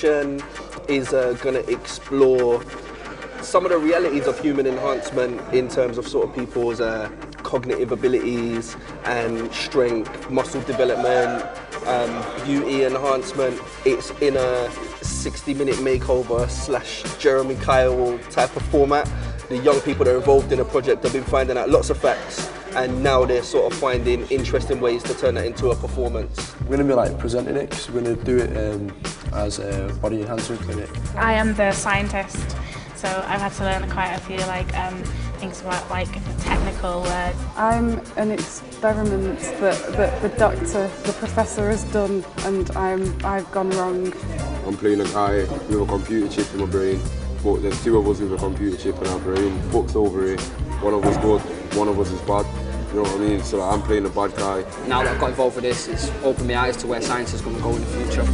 presentation is going to explore some of the realities of human enhancement in terms of sort of people's cognitive abilities and strength, muscle development, beauty enhancement. It's in a 60-minute makeover / Jeremy Kyle type of format. The young people that are involved in the project have been finding out lots of facts, and now they're sort of finding interesting ways to turn that into a performance. We're going to be like presenting it because we're going to do it as a body enhancement clinic. I am the scientist, so I've had to learn quite a few things about technical words. I'm an experiment that the doctor, the professor has done, and I've gone wrong. I'm playing a guy with a computer chip in my brain, but there's two of us with a computer chip in our brain, booked over it. One of us good, one of us is bad. You know what I mean? So I'm playing a bad guy. Now that I've got involved with this, it's opened my eyes to where science is going to go in the future.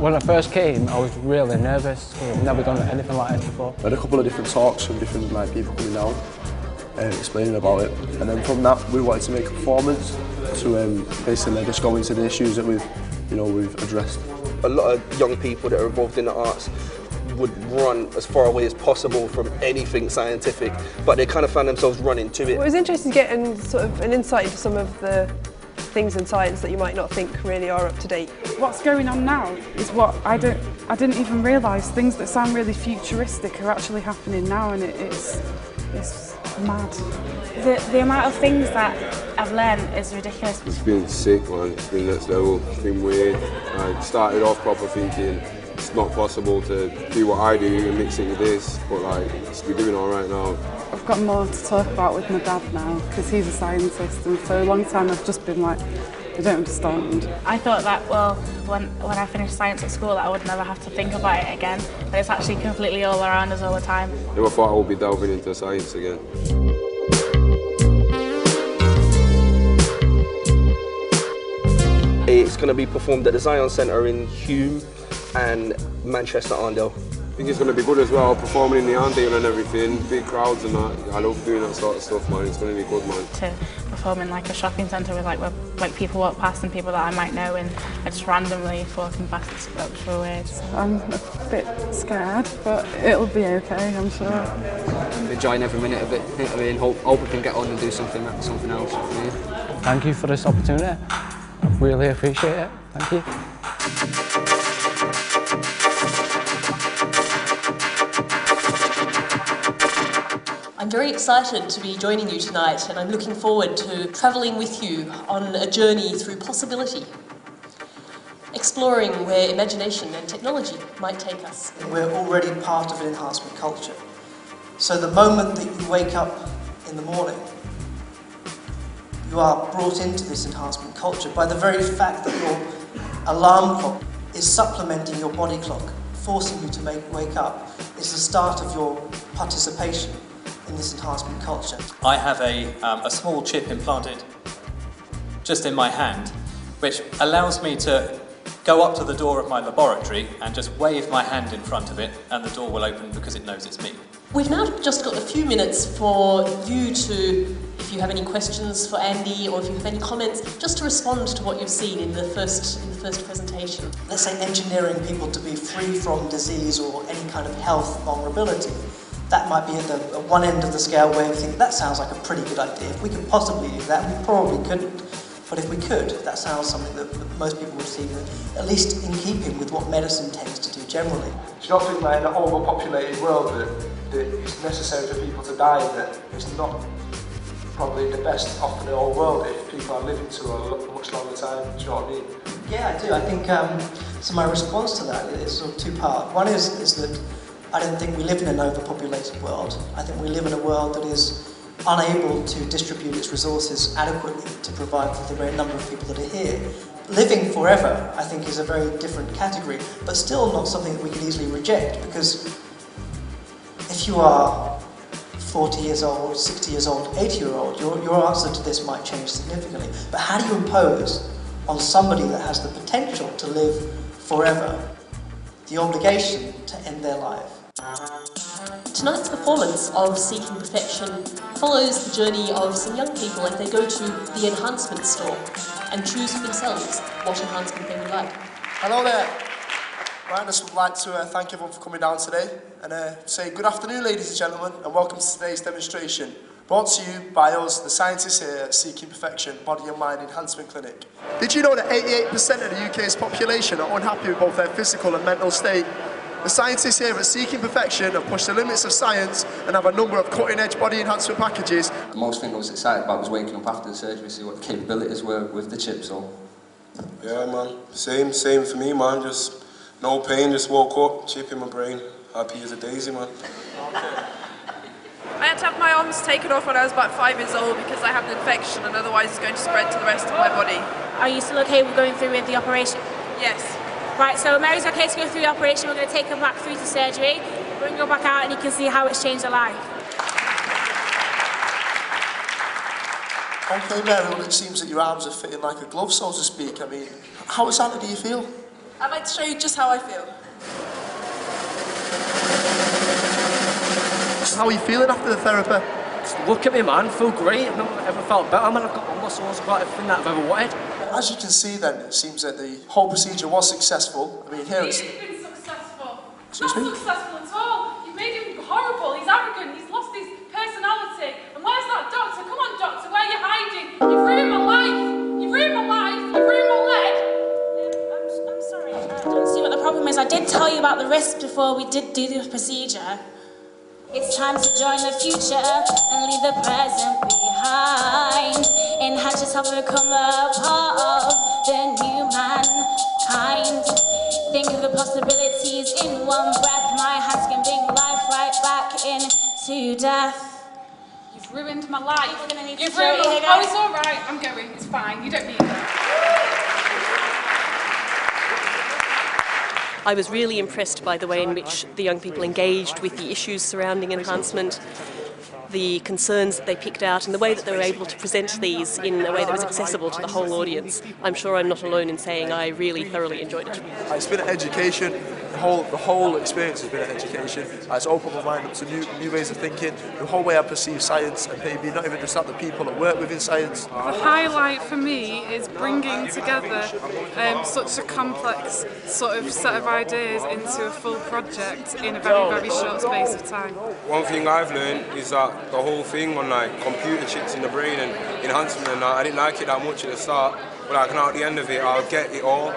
When I first came, I was really nervous. I've never done anything like this before. I had a couple of different talks from different people coming out and explaining about it. And then from that, we wanted to make a performance to basically just go into the issues that we've addressed. A lot of young people that are involved in the arts would run as far away as possible from anything scientific, but they kind of found themselves running to it. Well, it was interesting to get an insight into some of the things in science that you might not think really are up to date. What's going on now is what I didn't even realise. Things that sound really futuristic are actually happening now, and it's mad. The amount of things that I've learned is ridiculous. It's been sick, man. It's been next level. It's been weird. I started off proper thinking it's not possible to do what I do and mix it with this, but we're doing all right now. I've got more to talk about with my dad now because he's a scientist, and for a long time I've just been like, I don't understand. I thought that, well, when I finished science at school, I would never have to think about it again, but it's actually completely all around us all the time. Never thought I would be delving into science again. It's going to be performed at the Zion Centre in Hume and Manchester Arndale. I think it's going to be good as well, performing in the Arndale and everything, big crowds and that. I love doing that sort of stuff, man. It's going to be good, man. To perform in a shopping centre with where people walk past and people that I might know, and I just randomly walking past, it's so weird. I'm a bit scared, but it'll be okay, I'm sure. I'm enjoying every minute of it. I mean, hope we can get on and do something else. Yeah. Thank you for this opportunity. I really appreciate it. Thank you. I'm very excited to be joining you tonight, and I'm looking forward to travelling with you on a journey through possibility, exploring where imagination and technology might take us. We're already part of an enhancement culture. So the moment that you wake up in the morning, you are brought into this enhancement culture by the very fact that your alarm clock is supplementing your body clock, forcing you to wake up. It's the start of your participation in this enhancement culture. I have a small chip implanted just in my hand, which allows me to go up to the door of my laboratory and just wave my hand in front of it, and the door will open because it knows it's me. We've now just got a few minutes for you to, if you have any questions for Andy or if you have any comments, just to respond to what you've seen in the first presentation. Let's say engineering people to be free from disease or any kind of health vulnerability. That might be at one end of the scale where we think that sounds like a pretty good idea. If we could possibly do that, we probably couldn't. But if we could, that sounds something that most people would see, at least in keeping with what medicine tends to do generally. Do you not think that in an overpopulated world that it's necessary for people to die, that it's not probably the best off in the whole world if people are living to a much longer time? Do you know what I mean? Yeah, I do. I think, so my response to that is sort of two-part. One is that I don't think we live in an overpopulated world. I think we live in a world that is unable to distribute its resources adequately to provide for the great number of people that are here. Living forever, I think, is a very different category, but still not something that we can easily reject, because if you are 40 years old, 60 years old, 80-year-old, your answer to this might change significantly. But how do you impose on somebody that has the potential to live forever the obligation to end their life? Tonight's performance of Seeking Perfection follows the journey of some young people as they go to the enhancement store and choose for themselves what enhancement they would like. Hello there. I just would like to thank everyone for coming down today and say good afternoon, ladies and gentlemen, and welcome to today's demonstration, brought to you by us, the scientists here at Seeking Perfection Body and Mind Enhancement Clinic. Did you know that 88% of the UK's population are unhappy with both their physical and mental state? The scientists here at Seeking Perfection have pushed the limits of science and have a number of cutting-edge body enhancement packages. The most thing I was excited about was waking up after the surgery to see what the capabilities were with the chip, so. Yeah, man. Same for me, man. Just no pain, just woke up, chip in my brain, happy as a daisy, man. I had to have my arms taken off when I was about 5 years old because I have an infection and otherwise it's going to spread to the rest of my body. Are you still okay with going through with the operation? Yes. Right, so Mary's okay to go through the operation. We're going to take her back through to surgery. Bring her back out and you can see how it's changed her life. Okay, Mary, well, it seems that your arms are fitting like a glove, so to speak. I mean, how exactly do you feel? I'd like to show you just how I feel. How are you feeling after the therapy? Just look at me, man, I feel great. I've never ever felt better, man. I've got my muscles, I've got everything that I've ever wanted. As you can see then, it seems that the whole procedure was successful. I mean, here it's... He's been successful. Excuse me? Not successful at all. You've made him horrible, he's arrogant, he's lost his personality. And where's that doctor? Come on, doctor, where are you hiding? You've ruined my life. You've ruined my life. You've ruined my leg. I'm sorry, I don't see what the problem is. I did tell you about the risks before we did do the procedure. It's time to join the future and leave the present behind. Enhance yourself and become a part of the new mankind. Think of the possibilities in one breath. My hands can bring life right back into death. You've ruined my life. We're gonna need You've to ruined my show you life. Oh, it's all right. I'm going. It's fine. You don't need it. I was really impressed by the way in which the young people engaged with the issues surrounding enhancement, the concerns that they picked out, and the way that they were able to present these in a way that was accessible to the whole audience. I'm sure I'm not alone in saying I really thoroughly enjoyed it. It's been an education. The whole experience has been an education. It's opened my mind up to new ways of thinking, the whole way I perceive science, and maybe not even just that, the people that work within science. The highlight for me is bringing together such a complex sort of set of ideas into a full project in a very, very short space of time. One thing I've learned is that the whole thing on like computer chips in the brain and enhancement and that, I didn't like it that much at the start, but like now at the end of it I'll get it all.